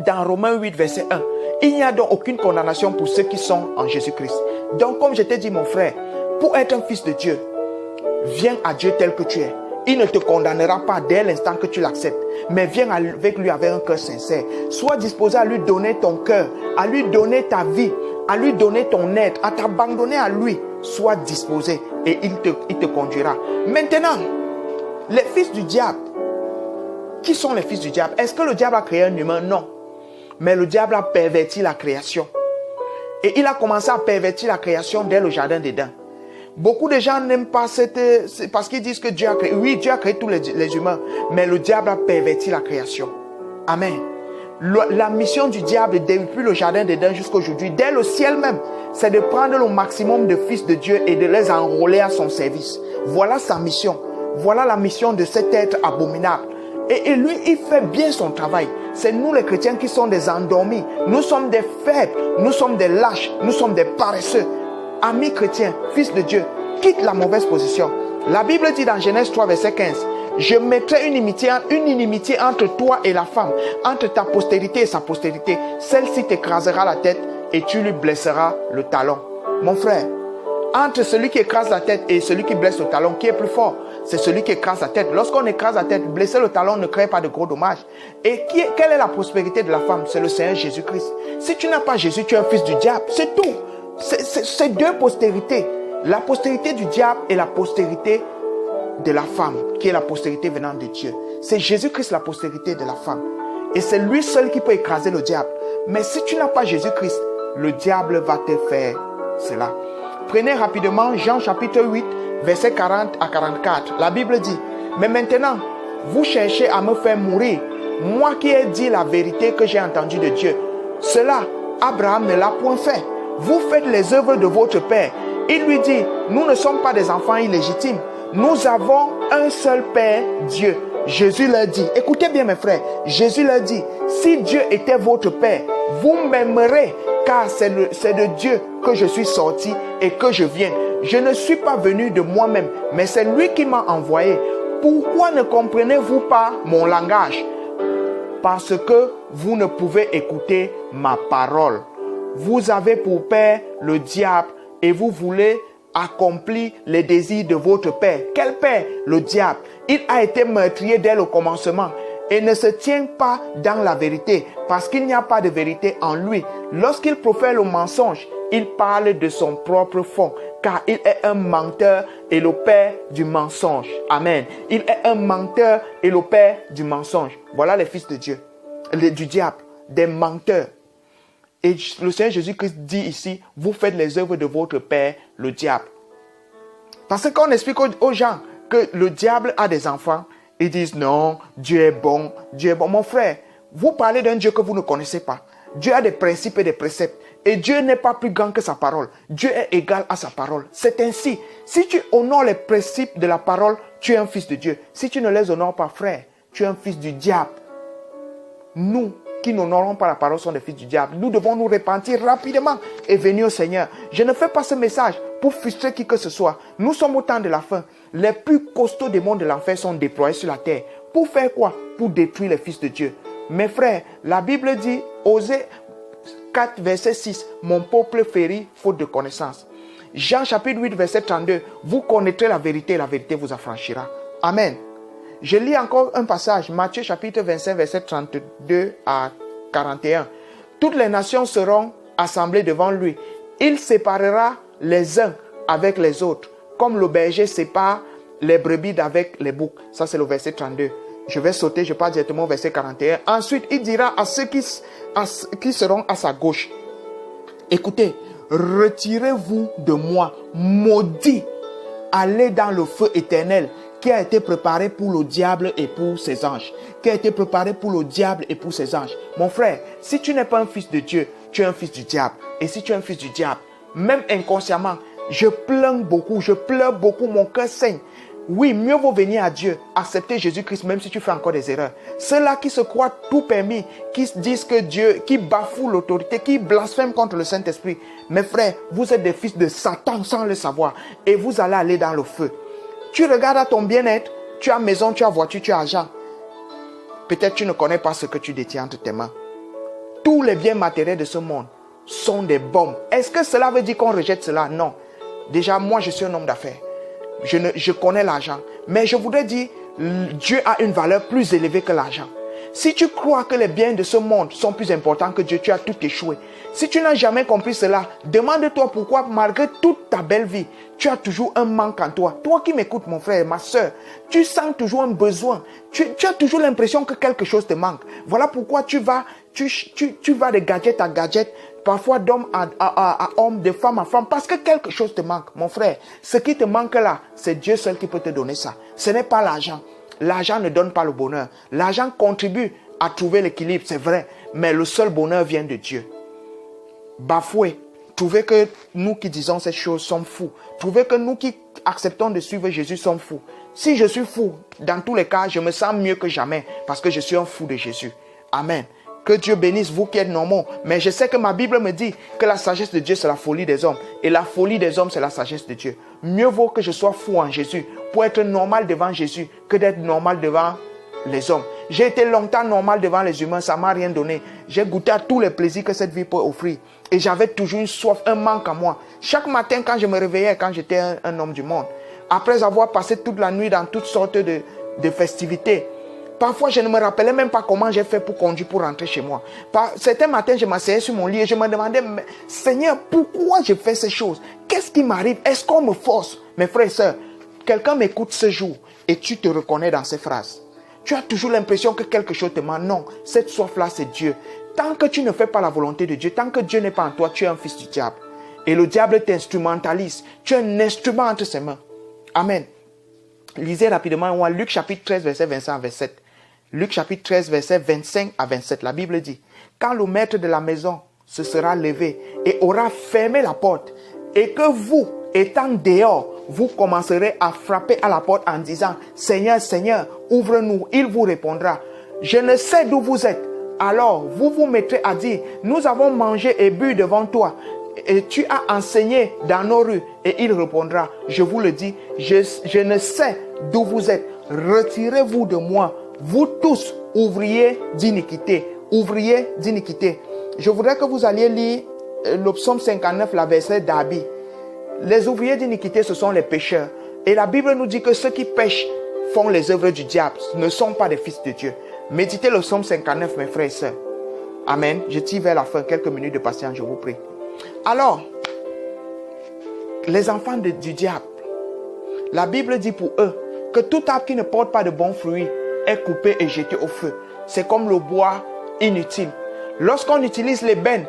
dans Romains 8, verset 1, il n'y a donc aucune condamnation pour ceux qui sont en Jésus-Christ. Donc, comme je t'ai dit, mon frère, pour être un fils de Dieu, viens à Dieu tel que tu es. Il ne te condamnera pas dès l'instant que tu l'acceptes, mais viens avec lui avec un cœur sincère. Sois disposé à lui donner ton cœur, à lui donner ta vie, à lui donner ton aide, à t'abandonner à lui. Sois disposé et il te conduira. Maintenant, les fils du diable. Qui sont les fils du diable? Est-ce que le diable a créé un humain? Non. Mais le diable a perverti la création. Et il a commencé à pervertir la création dès le jardin d'Éden. Beaucoup de gens n'aiment pas parce qu'ils disent que Dieu a créé. Oui, Dieu a créé tous les humains, mais le diable a perverti la création. Amen. La mission du diable depuis le jardin d'Éden jusqu'aujourd'hui, dès le ciel même, c'est de prendre le maximum de fils de Dieu et de les enrôler à son service. Voilà sa mission. Voilà la mission de cet être abominable. Et lui, il fait bien son travail. C'est nous les chrétiens qui sommes des endormis. Nous sommes des faibles. Nous sommes des lâches. Nous sommes des paresseux. Amis chrétiens, fils de Dieu, quitte la mauvaise position. La Bible dit dans Genèse 3, verset 15, « Je mettrai une inimitié entre toi et la femme, entre ta postérité et sa postérité. Celle-ci t'écrasera la tête et tu lui blesseras le talon. » Mon frère, entre celui qui écrase la tête et celui qui blesse le talon, qui est plus fort? C'est celui qui écrase la tête. Lorsqu'on écrase la tête, blesser le talon ne crée pas de gros dommages. Et quelle est la prospérité de la femme? C'est le Seigneur Jésus-Christ. Si tu n'as pas Jésus, tu es un fils du diable. C'est tout. C'est deux postérités. La postérité du diable et la postérité de la femme, qui est la postérité venant de Dieu. C'est Jésus-Christ la postérité de la femme. Et c'est lui seul qui peut écraser le diable. Mais si tu n'as pas Jésus-Christ, le diable va te faire cela. Prenez rapidement Jean chapitre 8, verset 40 à 44. La Bible dit, « Mais maintenant, vous cherchez à me faire mourir, moi qui ai dit la vérité que j'ai entendue de Dieu. Cela, Abraham ne l'a point fait. Vous faites les œuvres de votre père. » Il lui dit, « Nous ne sommes pas des enfants illégitimes. Nous avons un seul Père, Dieu. » Jésus leur dit, écoutez bien mes frères, Jésus leur dit, si Dieu était votre Père, vous m'aimerez, car c'est de Dieu que je suis sorti et que je viens. Je ne suis pas venu de moi-même, mais c'est lui qui m'a envoyé. Pourquoi ne comprenez-vous pas mon langage? Parce que vous ne pouvez écouter ma parole. Vous avez pour père le diable et vous voulez accomplir les désirs de votre père. Quel père? Le diable. Il a été meurtrier dès le commencement et ne se tient pas dans la vérité parce qu'il n'y a pas de vérité en lui. Lorsqu'il profère le mensonge, il parle de son propre fond car il est un menteur et le père du mensonge. Amen. Il est un menteur et le père du mensonge. Voilà les fils de Dieu, du diable, des menteurs. Et le Seigneur Jésus-Christ dit ici, vous faites les œuvres de votre père, le diable. Parce que quand on explique aux gens que le diable a des enfants, ils disent non, Dieu est bon, Dieu est bon. Mon frère, vous parlez d'un Dieu que vous ne connaissez pas. Dieu a des principes et des préceptes. Et Dieu n'est pas plus grand que sa parole. Dieu est égal à sa parole. C'est ainsi. Si tu honores les principes de la parole, tu es un fils de Dieu. Si tu ne les honores pas, frère, tu es un fils du diable. Nous qui n'honorons pas la parole sont des fils du diable. Nous devons nous repentir rapidement et venir au Seigneur. Je ne fais pas ce message pour frustrer qui que ce soit. Nous sommes au temps de la fin. Les plus costauds démons de l'enfer sont déployés sur la terre. Pour faire quoi? Pour détruire les fils de Dieu. Mes frères, la Bible dit, Osée 4, verset 6, mon peuple périt faute de connaissance. Jean chapitre 8, verset 32, vous connaîtrez la vérité vous affranchira. Amen. Je lis encore un passage, Matthieu chapitre 25, verset 32 à 41. Toutes les nations seront assemblées devant lui. Il séparera les uns avec les autres, comme le berger sépare les brebis d'avec les boucs. Ça, c'est le verset 32. Je vais sauter, je passe directement au verset 41. Ensuite, il dira à ceux qui seront à sa gauche, écoutez, retirez-vous de moi, maudit, allez dans le feu éternel qui a été préparé pour le diable et pour ses anges. Qui a été préparé pour le diable et pour ses anges. Mon frère, si tu n'es pas un fils de Dieu, tu es un fils du diable. Et si tu es un fils du diable, même inconsciemment, je pleure beaucoup, mon cœur saigne. Oui, mieux vaut venir à Dieu, accepter Jésus-Christ même si tu fais encore des erreurs. Ceux-là qui se croient tout permis, qui disent que Dieu, qui bafouent l'autorité, qui blasphèment contre le Saint-Esprit. Mes frères, vous êtes des fils de Satan sans le savoir et vous allez aller dans le feu. Tu regardes à ton bien-être, tu as maison, tu as voiture, tu as argent. Peut-être tu ne connais pas ce que tu détiens entre tes mains. Tous les biens matériels de ce monde sont des bombes. Est-ce que cela veut dire qu'on rejette cela? Non. Déjà, moi, je suis un homme d'affaires. Je connais l'argent. Mais je voudrais dire, Dieu a une valeur plus élevée que l'argent. Si tu crois que les biens de ce monde sont plus importants que Dieu, tu as tout échoué. Si tu n'as jamais compris cela, demande-toi pourquoi, malgré toute ta belle vie, tu as toujours un manque en toi. Toi qui m'écoutes, mon frère, ma soeur, tu sens toujours un besoin. Tu as toujours l'impression que quelque chose te manque. Voilà pourquoi tu vas de gadget à gadget, parfois d'homme à homme, de femme à femme, parce que quelque chose te manque. Mon frère, ce qui te manque là, c'est Dieu seul qui peut te donner ça. Ce n'est pas l'argent. L'argent ne donne pas le bonheur. L'argent contribue à trouver l'équilibre, c'est vrai. Mais le seul bonheur vient de Dieu. Bafouer. Trouvez que nous qui disons ces choses sommes fous. Trouvez que nous qui acceptons de suivre Jésus sommes fous. Si je suis fou, dans tous les cas, je me sens mieux que jamais parce que je suis un fou de Jésus. Amen. Que Dieu bénisse vous qui êtes normaux. Mais je sais que ma Bible me dit que la sagesse de Dieu, c'est la folie des hommes. Et la folie des hommes, c'est la sagesse de Dieu. Mieux vaut que je sois fou en Jésus pour être normal devant Jésus que d'être normal devant les hommes. J'ai été longtemps normal devant les humains, ça ne m'a rien donné. J'ai goûté à tous les plaisirs que cette vie peut offrir. Et j'avais toujours une soif, un manque en moi. Chaque matin, quand je me réveillais, quand j'étais un homme du monde, après avoir passé toute la nuit dans toutes sortes de festivités, parfois, je ne me rappelais même pas comment j'ai fait pour conduire, pour rentrer chez moi. Certains matins, je m'asseyais sur mon lit et je me demandais, Seigneur, pourquoi je fais ces choses? Qu'est-ce qui m'arrive? Est-ce qu'on me force? Mes frères et sœurs, quelqu'un m'écoute ce jour et tu te reconnais dans ces phrases. Tu as toujours l'impression que quelque chose te manque. Non, cette soif-là, c'est Dieu. Tant que tu ne fais pas la volonté de Dieu, tant que Dieu n'est pas en toi, tu es un fils du diable. Et le diable t'instrumentalise. Tu es un instrument entre ses mains. Amen. Lisez rapidement Luc chapitre 13, verset 25 à 27. Luc chapitre 13, verset 25 à 27. La Bible dit, quand le maître de la maison se sera levé et aura fermé la porte, et que vous, étant dehors, vous commencerez à frapper à la porte en disant, Seigneur, Seigneur, ouvre-nous. Il vous répondra, je ne sais d'où vous êtes. Alors, vous vous mettrez à dire, nous avons mangé et bu devant toi, et tu as enseigné dans nos rues. Et il répondra, je vous le dis, je ne sais d'où vous êtes. Retirez-vous de moi, vous tous, ouvriers d'iniquité. Ouvriers d'iniquité. Je voudrais que vous alliez lire le psaume 59, la verset d'Abi. Les ouvriers d'iniquité, ce sont les pécheurs. Et la Bible nous dit que ceux qui pêchent font les œuvres du diable, ne sont pas des fils de Dieu. Méditez le psaume 59, mes frères et sœurs. Amen. Je tire vers la fin, quelques minutes de patience, je vous prie. Alors, les enfants du diable, la Bible dit pour eux que tout arbre qui ne porte pas de bons fruits est coupé et jeté au feu. C'est comme le bois inutile. Lorsqu'on utilise l'ébène,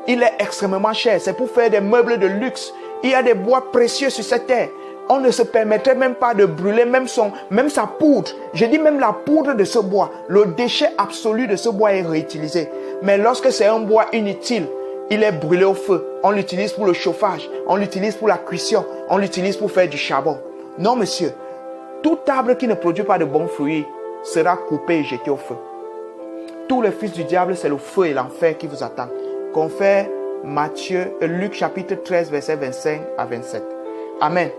il est extrêmement cher. C'est pour faire des meubles de luxe. Il y a des bois précieux sur cette terre. On ne se permettrait même pas de brûler même sa poudre. Je dis même la poudre de ce bois. Le déchet absolu de ce bois est réutilisé. Mais lorsque c'est un bois inutile, il est brûlé au feu. On l'utilise pour le chauffage. On l'utilise pour la cuisson. On l'utilise pour faire du charbon. Non, monsieur. Tout arbre qui ne produit pas de bons fruits sera coupé et jeté au feu. Tous les fils du diable, c'est le feu et l'enfer qui vous attendent. Confère Luc chapitre 13, verset 25 à 27. Amen.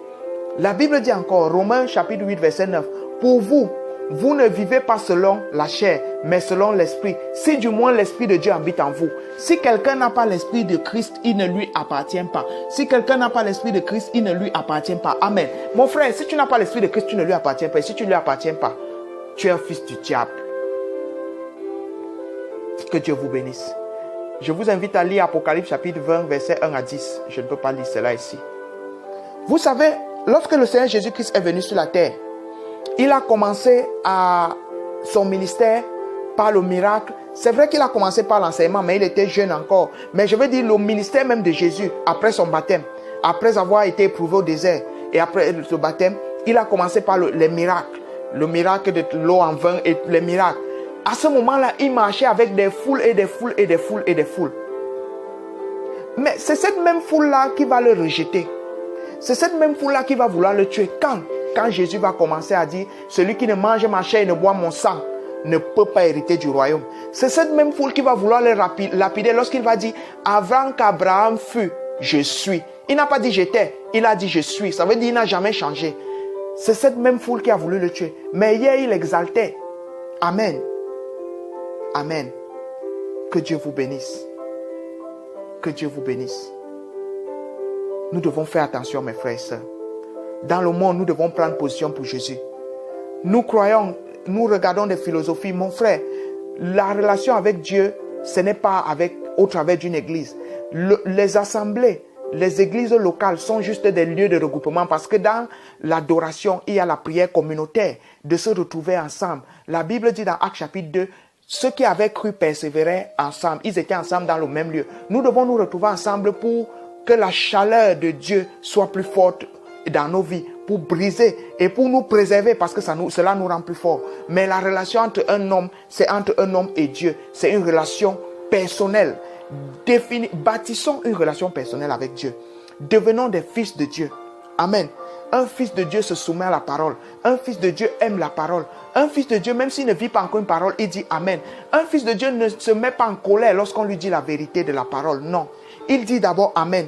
La Bible dit encore, Romains chapitre 8, verset 9. Pour vous, vous ne vivez pas selon la chair, mais selon l'esprit. Si du moins l'esprit de Dieu habite en vous. Si quelqu'un n'a pas l'esprit de Christ, il ne lui appartient pas. Si quelqu'un n'a pas l'esprit de Christ, il ne lui appartient pas. Amen. Mon frère, si tu n'as pas l'esprit de Christ, tu ne lui appartiens pas. Et si tu ne lui appartiens pas, tu es un fils du diable. Que Dieu vous bénisse. Je vous invite à lire Apocalypse chapitre 20, verset 1 à 10. Je ne peux pas lire cela ici. Vous savez, lorsque le Seigneur Jésus-Christ est venu sur la terre, il a commencé son ministère par le miracle. C'est vrai qu'il a commencé par l'enseignement, mais il était jeune encore. Mais je veux dire, le ministère même de Jésus, après son baptême, après avoir été éprouvé au désert, et après ce baptême, il a commencé par les miracles. Le miracle de l'eau en vin et les miracles. À ce moment-là, il marchait avec des foules et des foules et des foules et des foules. Mais c'est cette même foule-là qui va le rejeter. C'est cette même foule-là qui va vouloir le tuer. Quand Jésus va commencer à dire, celui qui ne mange ma chair et ne boit mon sang ne peut pas hériter du royaume. C'est cette même foule qui va vouloir le lapider lorsqu'il va dire, avant qu'Abraham fût, je suis. Il n'a pas dit j'étais, il a dit je suis. Ça veut dire qu'il n'a jamais changé. C'est cette même foule qui a voulu le tuer. Mais hier, il exaltait. Amen. Amen. Que Dieu vous bénisse. Que Dieu vous bénisse. Nous devons faire attention, mes frères et sœurs. Dans le monde, nous devons prendre position pour Jésus. Nous croyons, nous regardons des philosophies. Mon frère, la relation avec Dieu, ce n'est pas au travers d'une église. Les assemblées, les églises locales sont juste des lieux de regroupement parce que dans l'adoration, il y a la prière communautaire de se retrouver ensemble. La Bible dit dans Actes chapitre 2, ceux qui avaient cru persévéraient ensemble. Ils étaient ensemble dans le même lieu. Nous devons nous retrouver ensemble pour que la chaleur de Dieu soit plus forte dans nos vies, pour briser et pour nous préserver parce que cela nous rend plus forts. Mais la relation entre un homme, c'est entre un homme et Dieu. C'est une relation personnelle. Bâtissons une relation personnelle avec Dieu. Devenons des fils de Dieu. Amen. Un fils de Dieu se soumet à la parole. Un fils de Dieu aime la parole. Un fils de Dieu, même s'il ne vit pas encore une parole, il dit Amen. Un fils de Dieu ne se met pas en colère lorsqu'on lui dit la vérité de la parole. Non. Il dit d'abord Amen.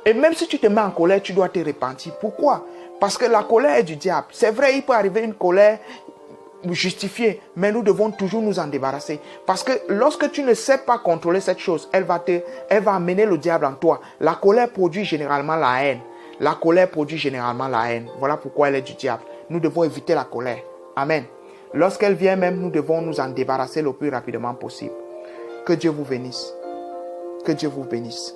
Et même si tu te mets en colère, tu dois te repentir. Pourquoi? Parce que la colère est du diable. C'est vrai, il peut arriver une colère justifiée, mais nous devons toujours nous en débarrasser. Parce que lorsque tu ne sais pas contrôler cette chose, elle va amener le diable en toi. La colère produit généralement la haine. La colère produit généralement la haine. Voilà pourquoi elle est du diable. Nous devons éviter la colère. Amen. Lorsqu'elle vient même, nous devons nous en débarrasser le plus rapidement possible. Que Dieu vous bénisse. Que Dieu vous bénisse.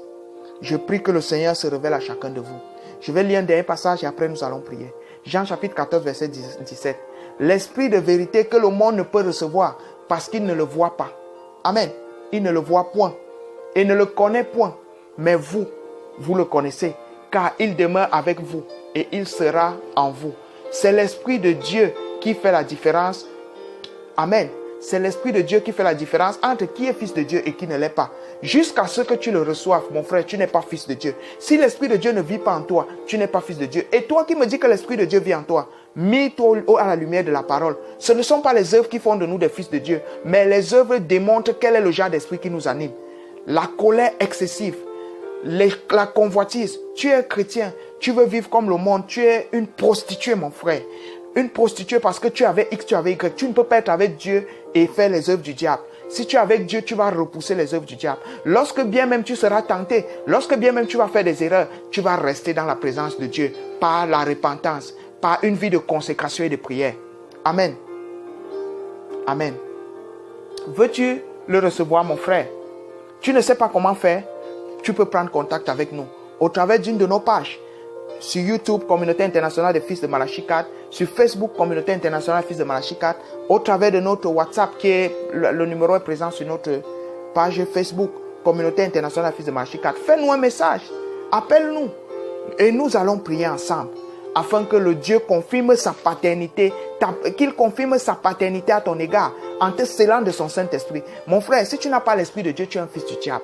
Je prie que le Seigneur se révèle à chacun de vous. Je vais lire un dernier passage et après nous allons prier. Jean chapitre 14, verset 17. L'esprit de vérité que le monde ne peut recevoir parce qu'il ne le voit pas. Amen. Il ne le voit point et ne le connaît point. Mais vous, vous le connaissez car il demeure avec vous et il sera en vous. C'est l'esprit de Dieu qui fait la différence. Amen. C'est l'esprit de Dieu qui fait la différence entre qui est fils de Dieu et qui ne l'est pas. Jusqu'à ce que tu le reçoives, mon frère, tu n'es pas fils de Dieu. Si l'esprit de Dieu ne vit pas en toi, tu n'es pas fils de Dieu. Et toi qui me dis que l'esprit de Dieu vit en toi, mets-toi à la lumière de la parole. Ce ne sont pas les œuvres qui font de nous des fils de Dieu, mais les œuvres démontrent quel est le genre d'esprit qui nous anime. La colère excessive, la convoitise. Tu es chrétien, tu veux vivre comme le monde, tu es une prostituée, mon frère. Une prostituée parce que tu avais X, tu avais Y. Tu ne peux pas être avec Dieu et faire les œuvres du diable. Si tu es avec Dieu, tu vas repousser les œuvres du diable. Lorsque bien même tu seras tenté, lorsque bien même tu vas faire des erreurs, tu vas rester dans la présence de Dieu par la repentance, par une vie de consécration et de prière. Amen. Amen. Veux-tu le recevoir, mon frère? Tu ne sais pas comment faire? Tu peux prendre contact avec nous au travers d'une de nos pages. Sur YouTube, Communauté Internationale des Fils de Malachie 4. Sur Facebook, Communauté Internationale des Fils de Malachie 4. Au travers de notre WhatsApp, qui est le numéro est présent sur notre page Facebook, Communauté Internationale des Fils de Malachie 4. Fais-nous un message. Appelle-nous. Et nous allons prier ensemble. Afin que le Dieu confirme sa paternité, qu'il confirme sa paternité à ton égard, en te scellant de son Saint-Esprit. Mon frère, si tu n'as pas l'Esprit de Dieu, tu es un fils du diable.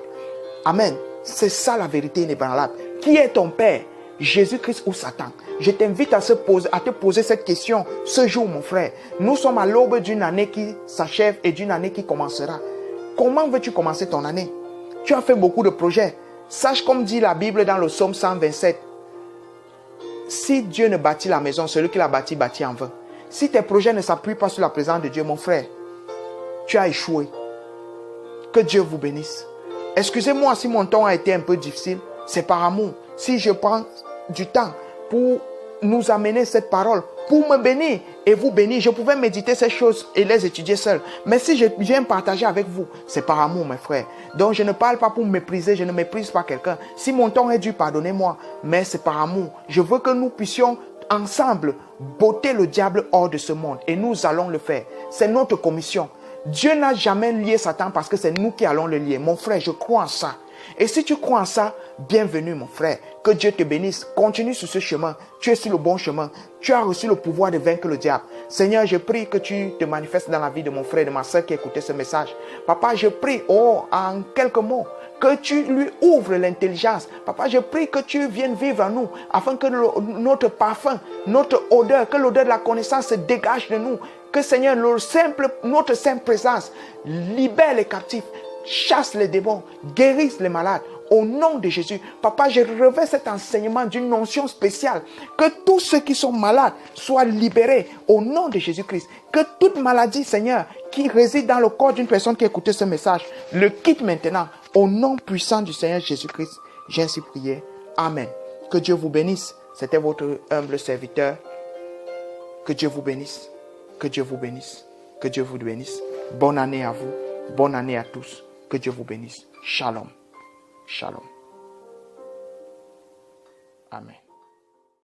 Amen. C'est ça la vérité inébranlable. Qui est ton Père? Jésus-Christ ou Satan? Je t'invite à te poser cette question ce jour, mon frère. Nous sommes à l'aube d'une année qui s'achève et d'une année qui commencera. Comment veux-tu commencer ton année? Tu as fait beaucoup de projets. Sache comme dit la Bible dans le psaume 127. Si Dieu ne bâtit la maison, celui qui l'a bâti, bâtit en vain. Si tes projets ne s'appuient pas sur la présence de Dieu, mon frère, tu as échoué. Que Dieu vous bénisse. Excusez-moi si mon ton a été un peu difficile. C'est par amour. Si je prends du temps pour nous amener cette parole, pour me bénir et vous bénir, je pouvais méditer ces choses et les étudier seul. Mais si je viens partager avec vous, c'est par amour, mes frères. Donc je ne parle pas pour mépriser, je ne méprise pas quelqu'un. Si mon ton est dur, pardonnez-moi, mais c'est par amour. Je veux que nous puissions ensemble botter le diable hors de ce monde et nous allons le faire. C'est notre commission. Dieu n'a jamais lié Satan parce que c'est nous qui allons le lier. Mon frère, je crois en ça. Et si tu crois en ça, bienvenue mon frère. Que Dieu te bénisse. Continue sur ce chemin. Tu es sur le bon chemin. Tu as reçu le pouvoir de vaincre le diable. Seigneur, je prie que tu te manifestes dans la vie de mon frère et de ma soeur qui écoutait ce message. Papa, je prie, en quelques mots, que tu lui ouvres l'intelligence. Papa, je prie que tu viennes vivre en nous afin que notre parfum, notre odeur, que l'odeur de la connaissance se dégage de nous. Que Seigneur, notre simple présence libère les captifs, chasse les démons, guérisse les malades. Au nom de Jésus, Papa, je revêts cet enseignement d'une onction spéciale. Que tous ceux qui sont malades soient libérés au nom de Jésus-Christ. Que toute maladie, Seigneur, qui réside dans le corps d'une personne qui écoutait ce message, le quitte maintenant. Au nom puissant du Seigneur Jésus-Christ, j'ai ainsi prié. Amen. Que Dieu vous bénisse. C'était votre humble serviteur. Que Dieu vous bénisse. Que Dieu vous bénisse. Que Dieu vous bénisse. Bonne année à vous. Bonne année à tous. Que Dieu vous bénisse. Shalom. Shalom. Amen.